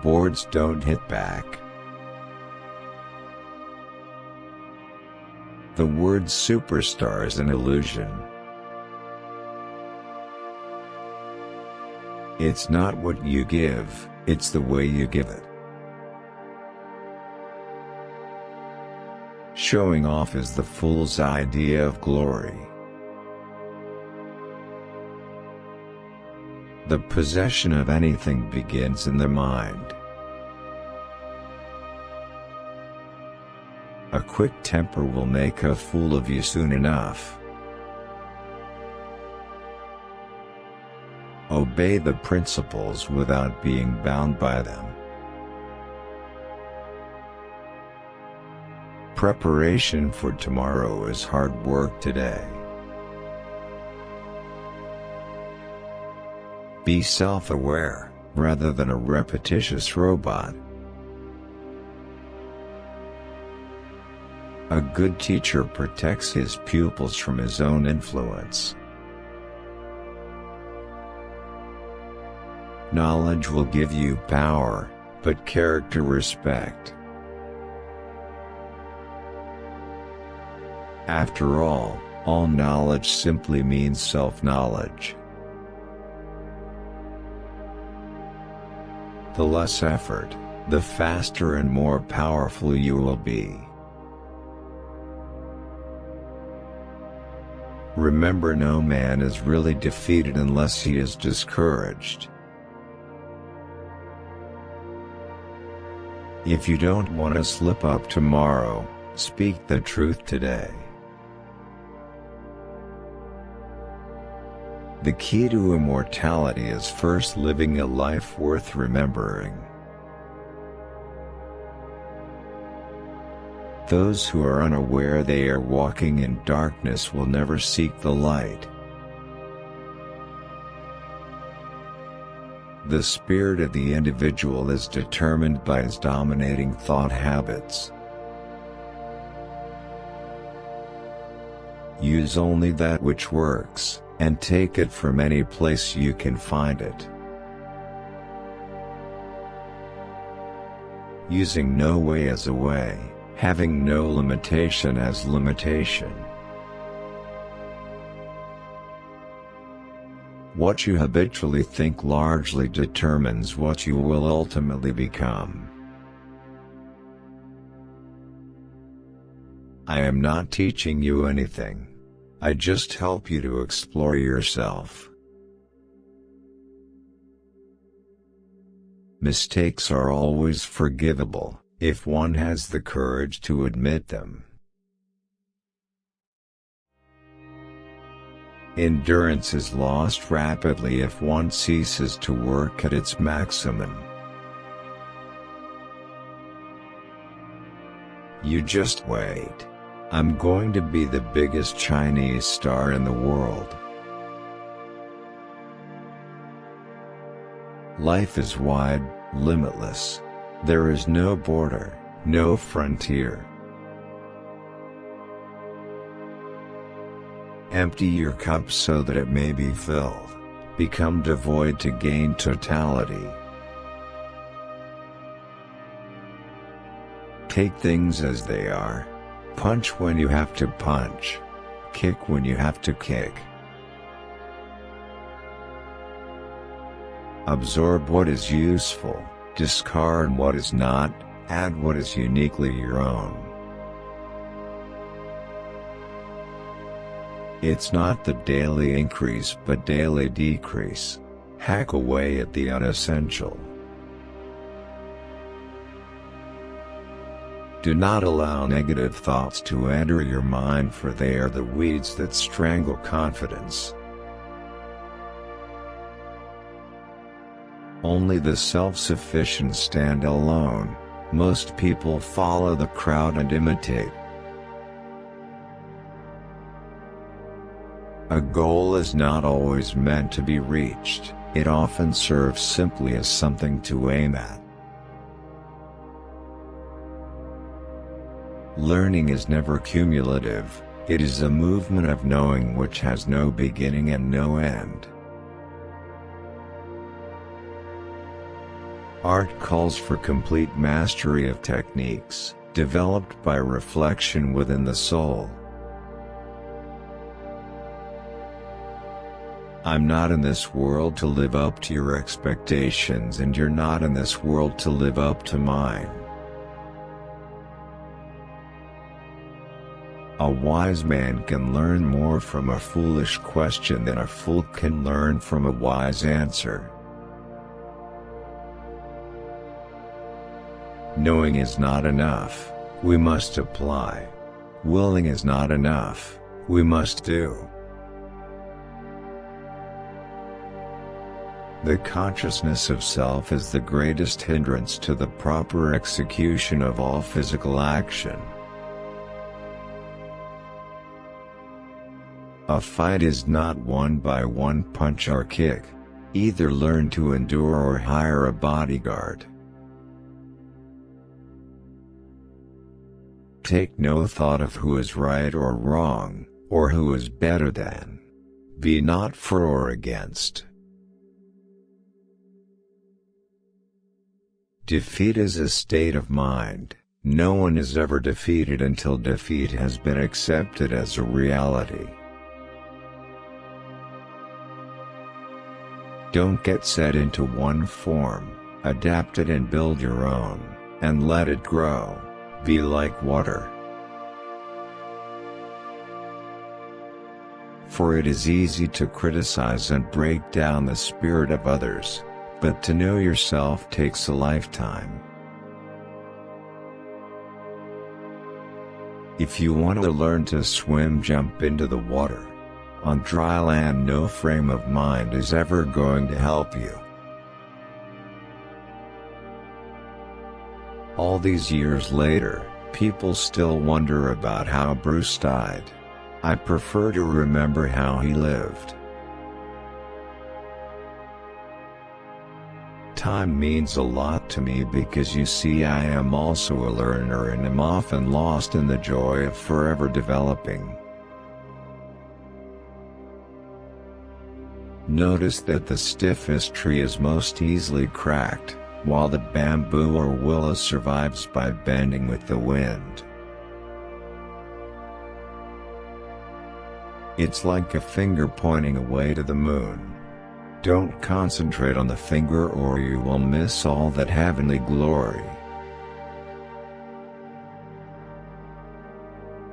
Boards don't hit back. The word superstar is an illusion. It's not what you give, it's the way you give it. Showing off is the fool's idea of glory. The possession of anything begins in the mind. A quick temper will make a fool of you soon enough. Obey the principles without being bound by them. Preparation for tomorrow is hard work today. Be self-aware, rather than a repetitious robot. A good teacher protects his pupils from his own influence. Knowledge will give you power, but character respect. After all knowledge simply means self-knowledge. The less effort, the faster and more powerful you will be. Remember, no man is really defeated unless he is discouraged. If you don't want to slip up tomorrow, speak the truth today. The key to immortality is first living a life worth remembering. Those who are unaware they are walking in darkness will never seek the light. The spirit of the individual is determined by his dominating thought habits. Use only that which works, and take it from any place you can find it. Using no way as a way, having no limitation as limitation. What you habitually think largely determines what you will ultimately become. I am not teaching you anything. I just help you to explore yourself. Mistakes are always forgivable, if one has the courage to admit them. Endurance is lost rapidly if one ceases to work at its maximum. You just wait. I'm going to be the biggest Chinese star in the world. Life is wide, limitless. There is no border, no frontier. Empty your cup so that it may be filled. Become devoid to gain totality. Take things as they are. Punch when you have to punch. Kick when you have to kick. Absorb what is useful, discard what is not, add what is uniquely your own. It's not the daily increase but daily decrease. Hack away at the unessential. Do not allow negative thoughts to enter your mind, for they are the weeds that strangle confidence. Only the self-sufficient stand alone. Most people follow the crowd and imitate. A goal is not always meant to be reached, it often serves simply as something to aim at. Learning is never cumulative, it is a movement of knowing which has no beginning and no end. Art calls for complete mastery of techniques, developed by reflection within the soul. I'm not in this world to live up to your expectations, and you're not in this world to live up to mine. A wise man can learn more from a foolish question than a fool can learn from a wise answer. Knowing is not enough, we must apply. Willing is not enough, we must do. The consciousness of self is the greatest hindrance to the proper execution of all physical action. A fight is not won by one punch or kick. Either learn to endure or hire a bodyguard. Take no thought of who is right or wrong, or who is better than. Be not for or against. Defeat is a state of mind. No one is ever defeated until defeat has been accepted as a reality. Don't get set into one form, adapt it and build your own, and let it grow. Be like water. For it is easy to criticize and break down the spirit of others, but to know yourself takes a lifetime. If you want to learn to swim, jump into the water. On dry land, no frame of mind is ever going to help you. All these years later, people still wonder about how Bruce died. I prefer to remember how he lived. Time means a lot to me because you see, I am also a learner and am often lost in the joy of forever developing. Notice that the stiffest tree is most easily cracked, while the bamboo or willow survives by bending with the wind. It's like a finger pointing away to the moon. Don't concentrate on the finger or you will miss all that heavenly glory.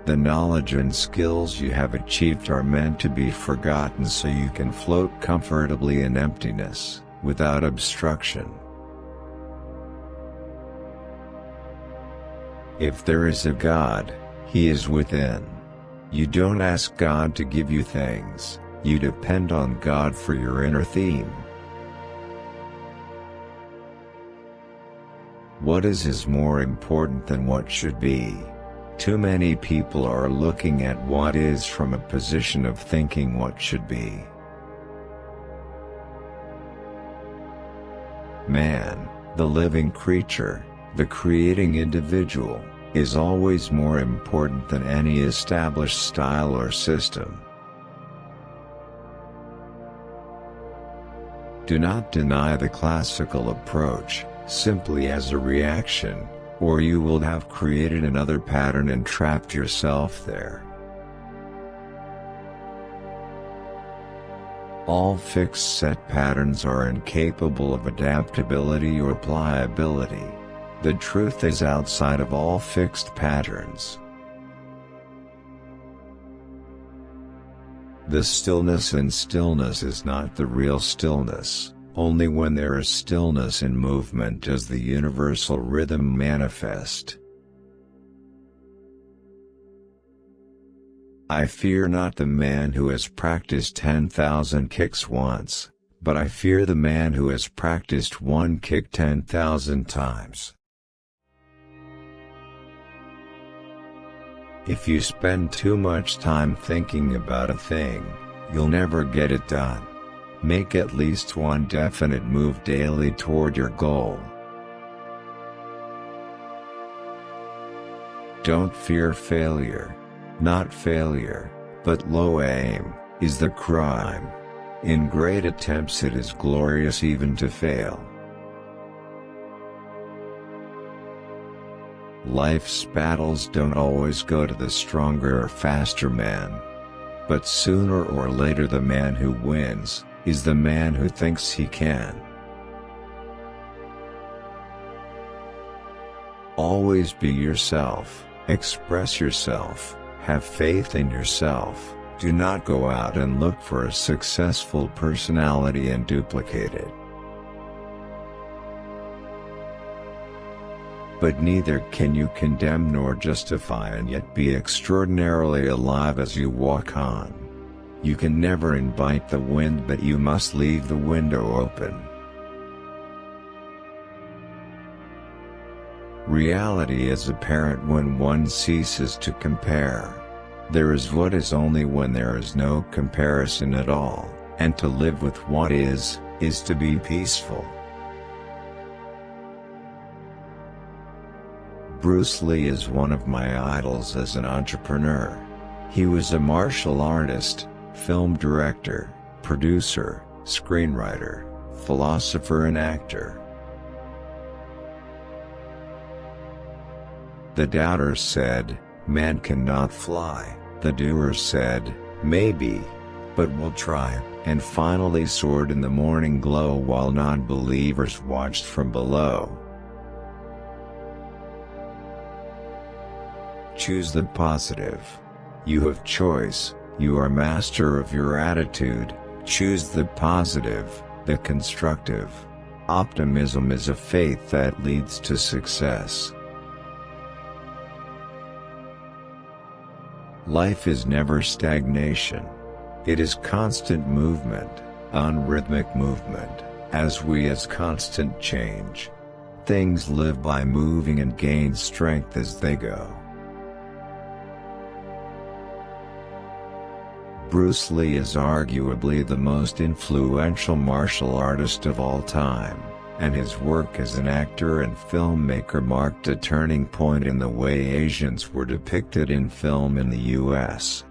The knowledge and skills you have achieved are meant to be forgotten so you can float comfortably in emptiness, without obstruction. If there is a God, He is within. You don't ask God to give you things, you depend on God for your inner theme. What is more important than what should be? Too many people are looking at what is from a position of thinking what should be. Man, the living creature, the creating individual, is always more important than any established style or system. Do not deny the classical approach, simply as a reaction, or you will have created another pattern and trapped yourself there. All fixed set patterns are incapable of adaptability or pliability. The truth is outside of all fixed patterns. The stillness in stillness is not the real stillness. Only when there is stillness in movement does the universal rhythm manifest. I fear not the man who has practiced 10,000 kicks once, but I fear the man who has practiced one kick 10,000 times. If you spend too much time thinking about a thing, you'll never get it done. Make at least one definite move daily toward your goal. Don't fear failure. Not failure, but low aim, is the crime. In great attempts it is glorious even to fail. Life's battles don't always go to the stronger or faster man. But sooner or later the man who wins is the man who thinks he can. Always be yourself, express yourself, have faith in yourself. Do not go out and look for a successful personality and duplicate it. But neither can you condemn nor justify and yet be extraordinarily alive as you walk on. You can never invite the wind, but you must leave the window open. Reality is apparent when one ceases to compare. There is what is only when there is no comparison at all, and to live with what is to be peaceful. Bruce Lee is one of my idols as an entrepreneur. He was a martial artist, film director, producer, screenwriter, philosopher and actor. The doubters said, "Man cannot fly." The doers said, "Maybe. But we'll try," and finally soared in the morning glow while non-believers watched from below. Choose the positive. You have choice, you are master of your attitude. Choose the positive, the constructive. Optimism is a faith that leads to success. Life is never stagnation. It is constant movement, unrhythmic movement, as we as constant change. Things live by moving and gain strength as they go. Bruce Lee is arguably the most influential martial artist of all time, and his work as an actor and filmmaker marked a turning point in the way Asians were depicted in film in the US.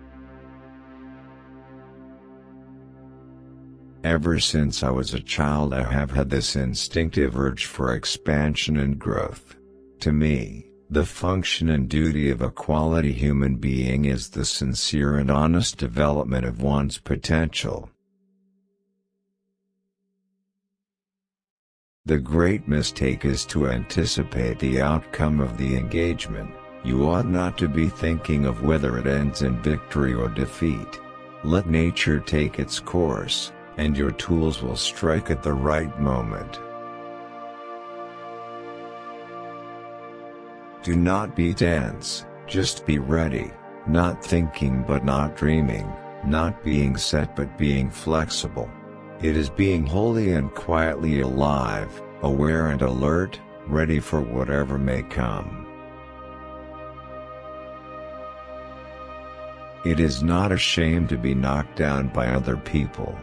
Ever since I was a child I have had this instinctive urge for expansion and growth. To me, the function and duty of a quality human being is the sincere and honest development of one's potential. The great mistake is to anticipate the outcome of the engagement. You ought not to be thinking of whether it ends in victory or defeat. Let nature take its course, and your tools will strike at the right moment. Do not be tense, just be ready, not thinking but not dreaming, not being set but being flexible. It is being wholly and quietly alive, aware and alert, ready for whatever may come. It is not a shame to be knocked down by other people.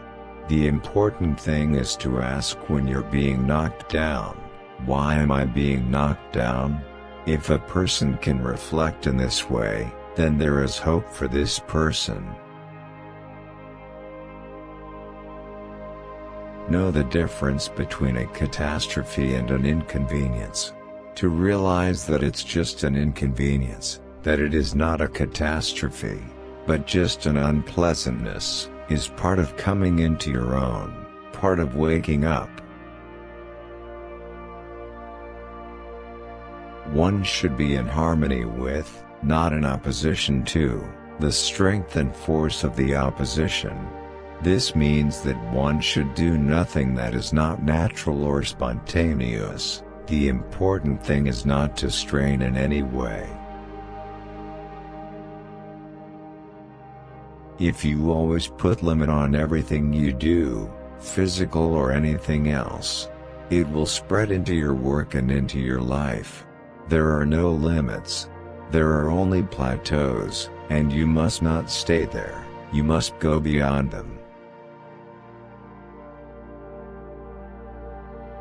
The important thing is to ask when you're being knocked down, why am I being knocked down? If a person can reflect in this way, then there is hope for this person. Know the difference between a catastrophe and an inconvenience. To realize that it's just an inconvenience, that it is not a catastrophe, but just an unpleasantness, is part of coming into your own, part of waking up. One should be in harmony with, not in opposition to, the strength and force of the opposition. This means that one should do nothing that is not natural or spontaneous. The important thing is not to strain in any way. If you always put limit on everything you do, physical or anything else, it will spread into your work and into your life. There are no limits. There are only plateaus, and you must not stay there, you must go beyond them.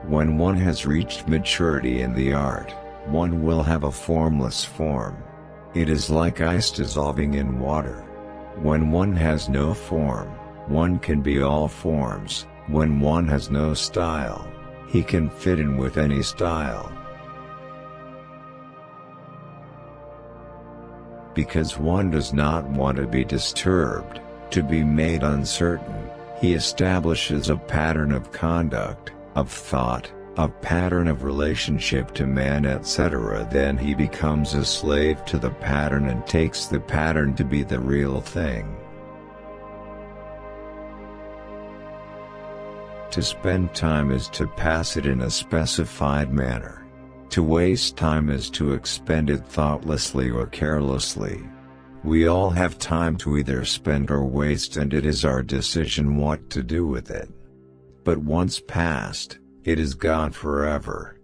When one has reached maturity in the art, one will have a formless form. It is like ice dissolving in water. When one has no form, one can be all forms. When one has no style, he can fit in with any style. Because one does not want to be disturbed, to be made uncertain, he establishes a pattern of conduct, of thought, a pattern of relationship to man, etc. Then he becomes a slave to the pattern and takes the pattern to be the real thing. To spend time is to pass it in a specified manner. To waste time is to expend it thoughtlessly or carelessly. We all have time to either spend or waste, and it is our decision what to do with it. But once passed, it is gone forever.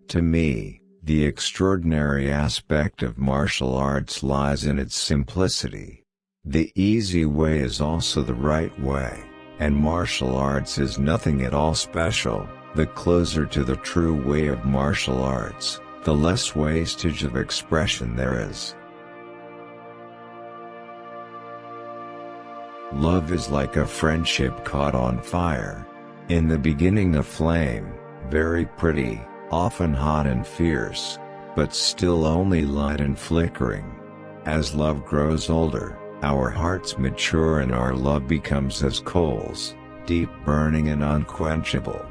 To me, the extraordinary aspect of martial arts lies in its simplicity. The easy way is also the right way, and martial arts is nothing at all special. The closer to the true way of martial arts, the less wastage of expression there is. Love is like a friendship caught on fire. In the beginning a flame, very pretty, often hot and fierce, but still only light and flickering. As love grows older, our hearts mature and our love becomes as coals, deep burning and unquenchable.